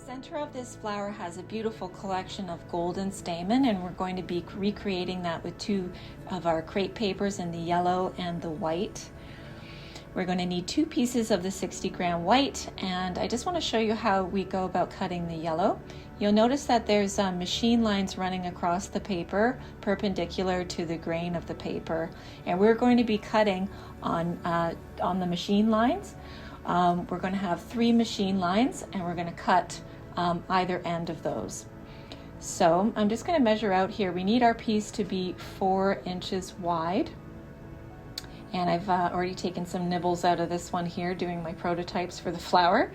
Center of this flower has a beautiful collection of golden stamen, and we're going to be recreating that with two of our crepe papers in the yellow and the white. We're going to need 2 pieces of the 60-gram white, and I just want to show you how we go about cutting the yellow. You'll notice that there's machine lines running across the paper perpendicular to the grain of the paper, and we're going to be cutting on the machine lines. We're going to have 3 machine lines, and we're going to cut either end of those. So I'm just going to measure out here. We need our piece to be 4 inches wide. And I've already taken some nibbles out of this one here doing my prototypes for the flower,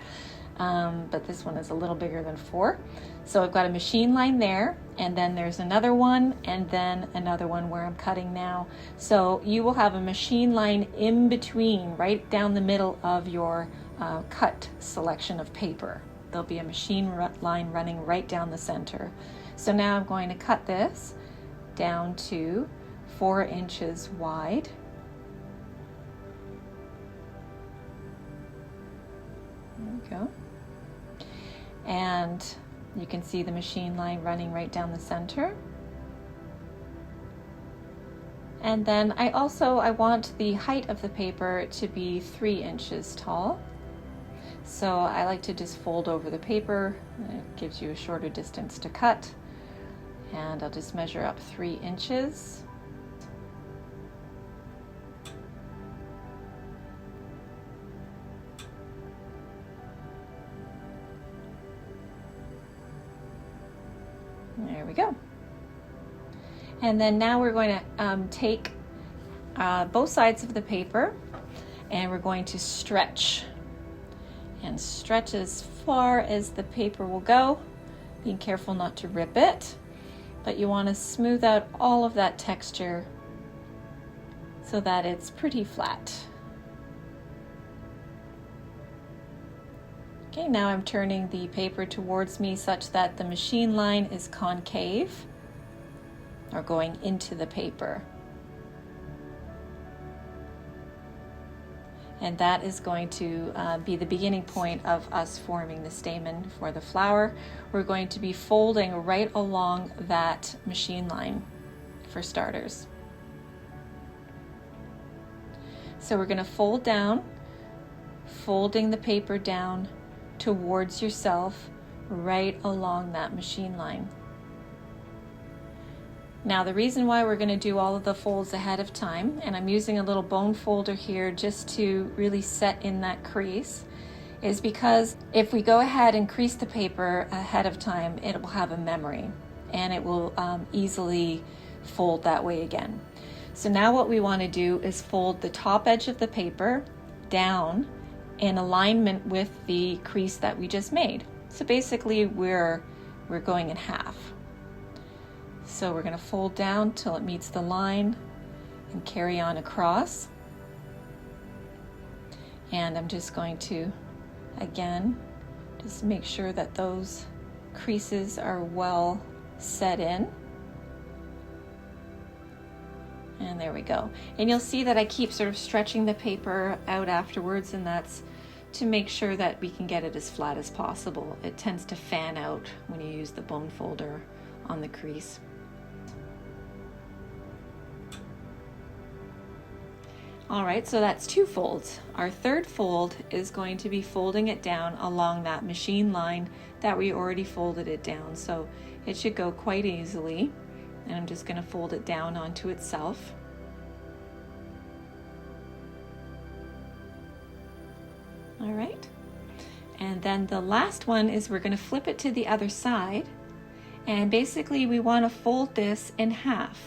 but this one is a little bigger than 4. So I've got a machine line there, and then there's another one, and then another one where I'm cutting now. So you will have a machine line in between, right down the middle of your cut selection of paper. There'll be a machine line running right down the center. So now I'm going to cut this down to 4 inches wide. There we go. And you can see the machine line running right down the center. And then I want the height of the paper to be 3 inches tall. So I like to just fold over the paper. It gives you a shorter distance to cut. And I'll just measure up 3 inches. There we go. And then now we're going to take both sides of the paper, and we're going to stretch. And stretch as far as the paper will go, being careful not to rip it. But you want to smooth out all of that texture so that it's pretty flat. Okay, now I'm turning the paper towards me such that the machine line is concave, or going into the paper. And that is going to be the beginning point of us forming the stamen for the flower. We're going to be folding right along that machine line for starters. So we're going to fold down, folding the paper down towards yourself right along that machine line. Now the reason why we're going to do all of the folds ahead of time, and I'm using a little bone folder here just to really set in that crease, is because if we go ahead and crease the paper ahead of time, it will have a memory and it will easily fold that way again. So now what we want to do is fold the top edge of the paper down in alignment with the crease that we just made. So basically we're going in half. So we're going to fold down till it meets the line and carry on across. And I'm just going to, again, just make sure that those creases are well set in. And there we go. And you'll see that I keep sort of stretching the paper out afterwards, and that's to make sure that we can get it as flat as possible. It tends to fan out when you use the bone folder on the crease. All right, so that's 2 folds. Our third fold is going to be folding it down along that machine line that we already folded it down. So it should go quite easily. And I'm just going to fold it down onto itself. All right. And then the last one is we're going to flip it to the other side. And basically we want to fold this in half,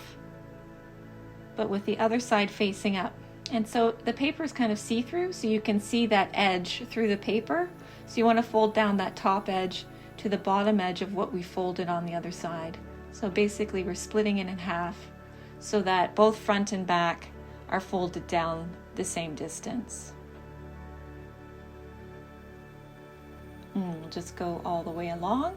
but with the other side facing up. And so the paper is kind of see-through, so you can see that edge through the paper. So you want to fold down that top edge to the bottom edge of what we folded on the other side. So basically we're splitting it in half so that both front and back are folded down the same distance. And we'll just go all the way along.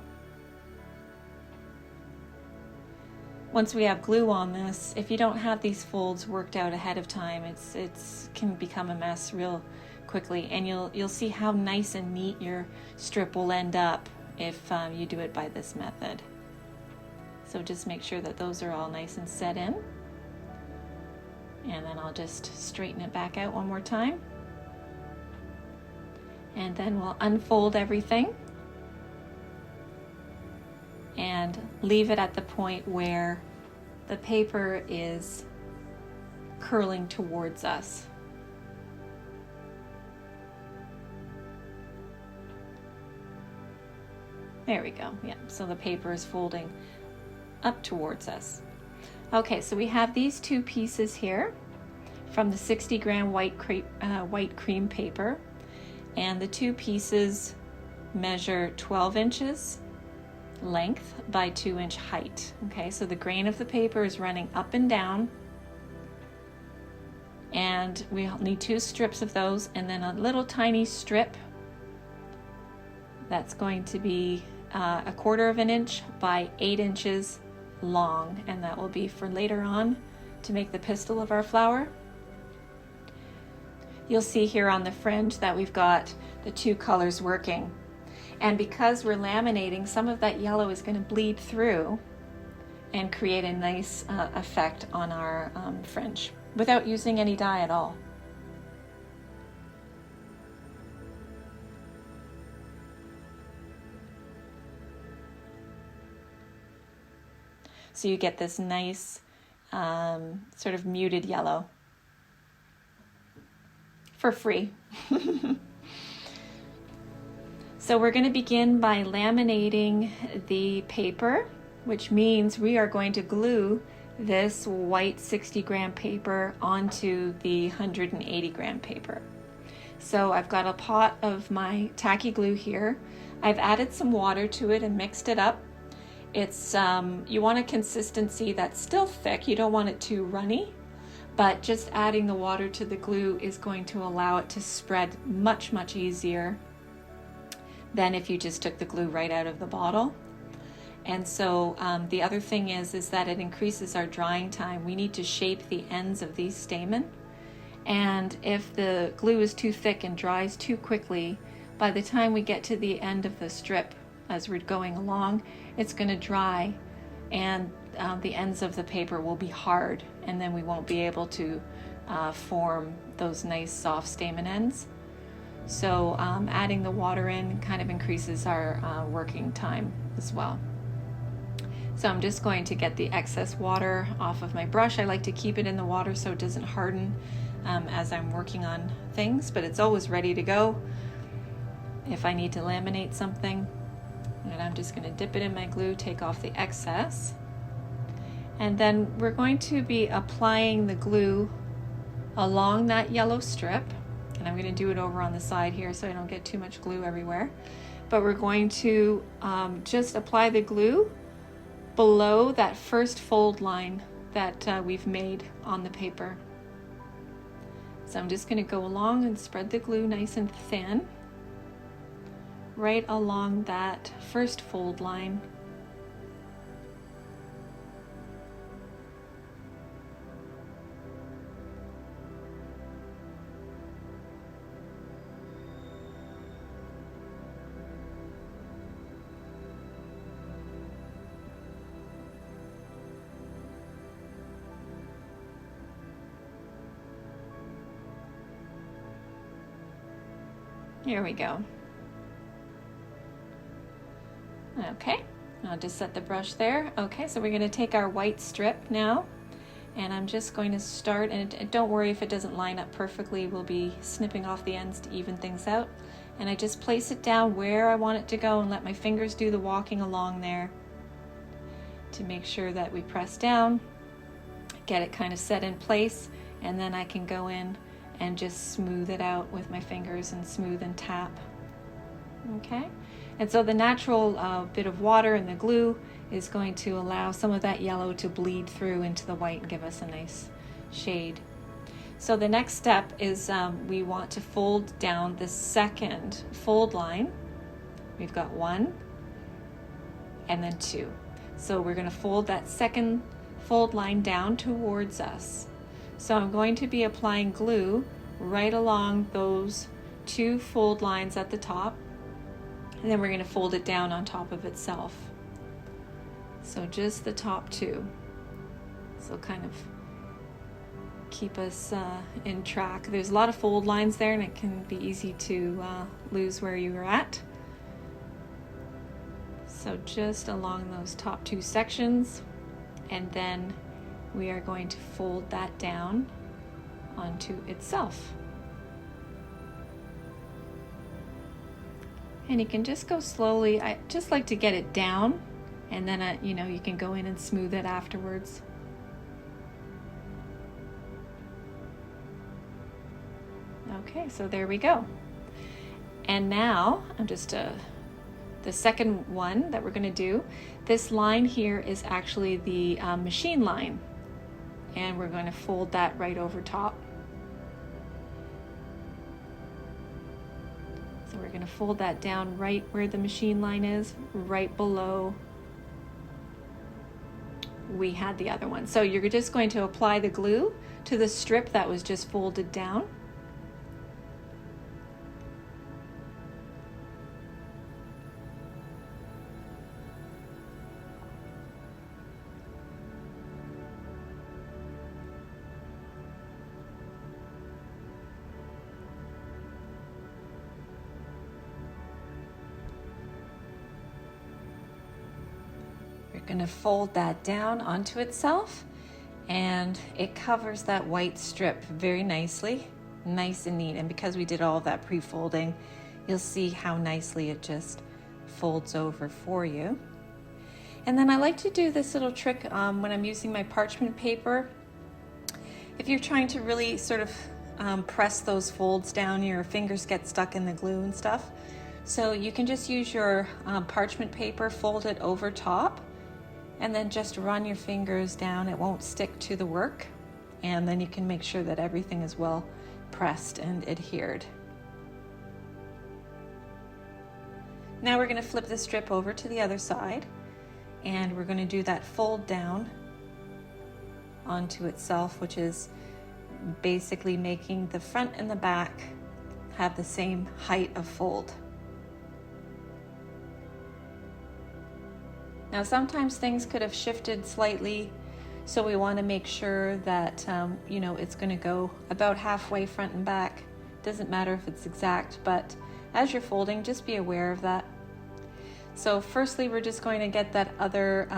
Once we have glue on this, if you don't have these folds worked out ahead of time, it's can become a mess real quickly, and you'll see how nice and neat your strip will end up if you do it by this method. So just make sure that those are all nice and set in. And then I'll just straighten it back out one more time. And then we'll unfold everything and leave it at the point where the paper is curling towards us. There we go. Yeah, so the paper is folding up towards us. Okay, so we have these two pieces here from the 60-gram white cream paper, and the two pieces measure 12 inches length by 2-inch height. Okay, so the grain of the paper is running up and down, and we need 2 strips of those, and then a little tiny strip that's going to be 1/4 inch by 8 inches long, and that will be for later on to make the pistil of our flower. You'll see here on the fringe that we've got the 2 colors working, and because we're laminating, some of that yellow is going to bleed through and create a nice effect on our fringe without using any dye at all. So you get this nice sort of muted yellow for free. So we're going to begin by laminating the paper, which means we are going to glue this white 60-gram paper onto the 180-gram paper. So I've got a pot of my tacky glue here. I've added some water to it and mixed it up. It's you want a consistency that's still thick. You don't want it too runny, but just adding the water to the glue is going to allow it to spread much, much easier than if you just took the glue right out of the bottle. And so the other thing is that it increases our drying time. We need to shape the ends of these stamen, and if the glue is too thick and dries too quickly, by the time we get to the end of the strip as we're going along, it's going to dry, and the ends of the paper will be hard, and then we won't be able to form those nice soft stamen ends. So adding the water in kind of increases our working time as well. So I'm just going to get the excess water off of my brush. I like to keep it in the water so it doesn't harden as I'm working on things, but it's always ready to go if I need to laminate something. And I'm just going to dip it in my glue, take off the excess, and then we're going to be applying the glue along that yellow strip. And I'm going to do it over on the side here so I don't get too much glue everywhere. But we're going to just apply the glue below that first fold line that we've made on the paper. So I'm just going to go along and spread the glue nice and thin right along that first fold line. Here we go. Okay, I'll just set the brush there. Okay, so we're going to take our white strip now, and I'm just going to start, and don't worry if it doesn't line up perfectly, we'll be snipping off the ends to even things out. And I just place it down where I want it to go and let my fingers do the walking along there to make sure that we press down, get it kind of set in place, and then I can go in and just smooth it out with my fingers and smooth and tap. Okay, and so the natural bit of water in the glue is going to allow some of that yellow to bleed through into the white and give us a nice shade. So the next step is we want to fold down the second fold line. We've got 1 and then 2. So we're going to fold that second fold line down towards us. So I'm going to be applying glue right along those 2 fold lines at the top, And then we're going to fold it down on top of itself. So just the top two. So kind of keep us in track. There's a lot of fold lines there, and it can be easy to lose where you were at. So just along those top two sections, and then we are going to fold that down onto itself. And you can just go slowly. I just like to get it down, and then you know, you can go in and smooth it afterwards. Okay, so there we go. And now I'm just the second one that we're going to do. This line here is actually the machine line, and we're going to fold that right over top. So we're going to fold that down right where the machine line is, right below we had the other one. So you're just going to apply the glue to the strip that was just folded down. Going to fold that down onto itself, and it covers that white strip very nicely, nice and neat. And because we did all of that pre-folding, you'll see how nicely it just folds over for you. And then I like to do this little trick when I'm using my parchment paper. If you're trying to really sort of press those folds down, your fingers get stuck in the glue and stuff. So you can just use your parchment paper, fold it over top, and then just run your fingers down. It won't stick to the work, and then you can make sure that everything is well pressed and adhered. Now we're going to flip the strip over to the other side, and we're going to do that fold down onto itself, which is basically making the front and the back have the same height of fold. Now sometimes things could have shifted slightly, so we want to make sure that you know, it's going to go about halfway front and back. Doesn't matter if it's exact, but as you're folding, just be aware of that. So firstly, we're just going to get that other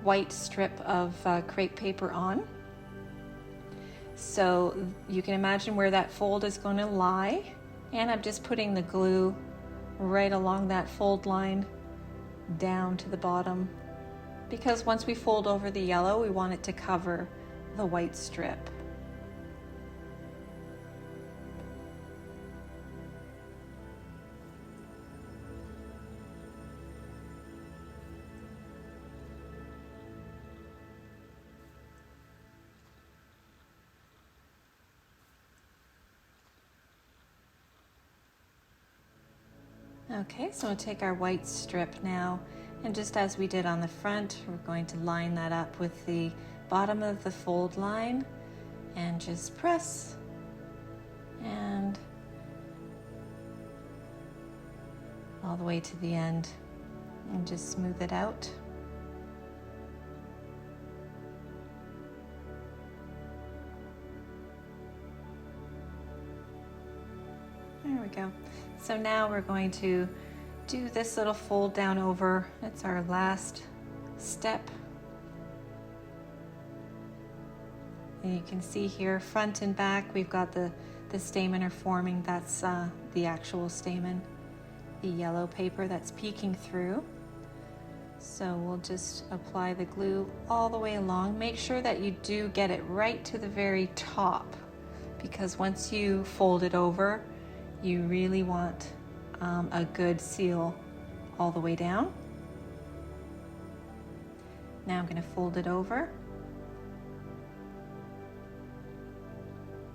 white strip of crepe paper on. So you can imagine where that fold is going to lie, and I'm just putting the glue right along that fold line down to the bottom, because once we fold over the yellow, we want it to cover the white strip. Okay, so we'll take our white strip now, and just as we did on the front, we're going to line that up with the bottom of the fold line and just press and all the way to the end and just smooth it out. There we go. So now we're going to do this little fold down over. It's our last step. And you can see here, front and back, we've got the stamen are forming. That's the actual stamen, the yellow paper that's peeking through. So we'll just apply the glue all the way along. Make sure that you do get it right to the very top, because once you fold it over, you really want a good seal all the way down. Now I'm going to fold it over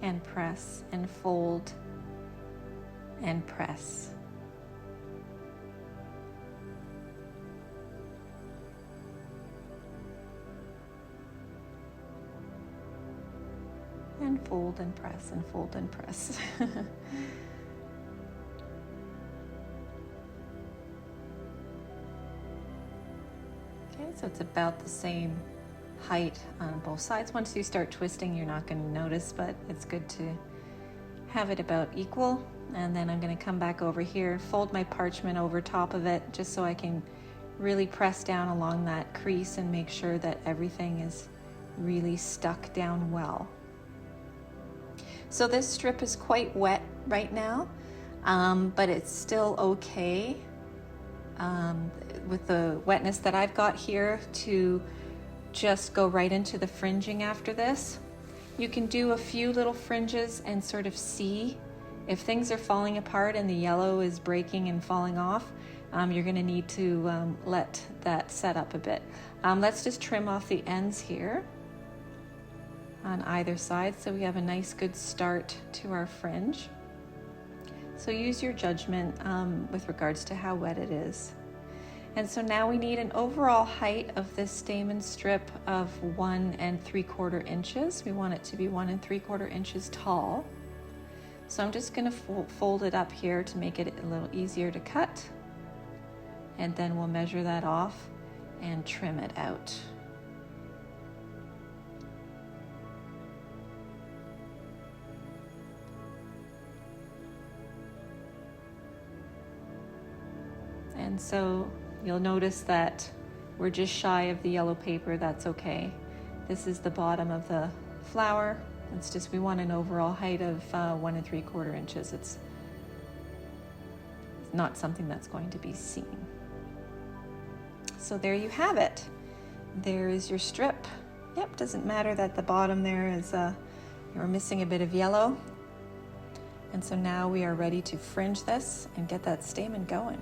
and press and fold and press. And fold and press and fold and press. So it's about the same height on both sides. Once you start twisting, you're not going to notice, but it's good to have it about equal. And then I'm going to come back over here, fold my parchment over top of it, just so I can really press down along that crease and make sure that everything is really stuck down well. So this strip is quite wet right now, but it's still okay with the wetness that I've got here to just go right into the fringing after this. You can do a few little fringes and sort of see if things are falling apart and the yellow is breaking and falling off. You're going to need to let that set up a bit. Let's just trim off the ends here on either side so we have a nice good start to our fringe. So use your judgment with regards to how wet it is. And so now we need an overall height of this stamen strip of 1 3/4 inches. We want it to be 1 3/4 inches tall. So I'm just going to fold it up here to make it a little easier to cut. And then we'll measure that off and trim it out. And so you'll notice that we're just shy of the yellow paper. That's okay. This is the bottom of the flower. It's just, we want an overall height of 1 3/4 inches. It's not something that's going to be seen. So there you have it. There is your strip. Yep, doesn't matter that the bottom there is, you're missing a bit of yellow. And so now we are ready to fringe this and get that stamen going.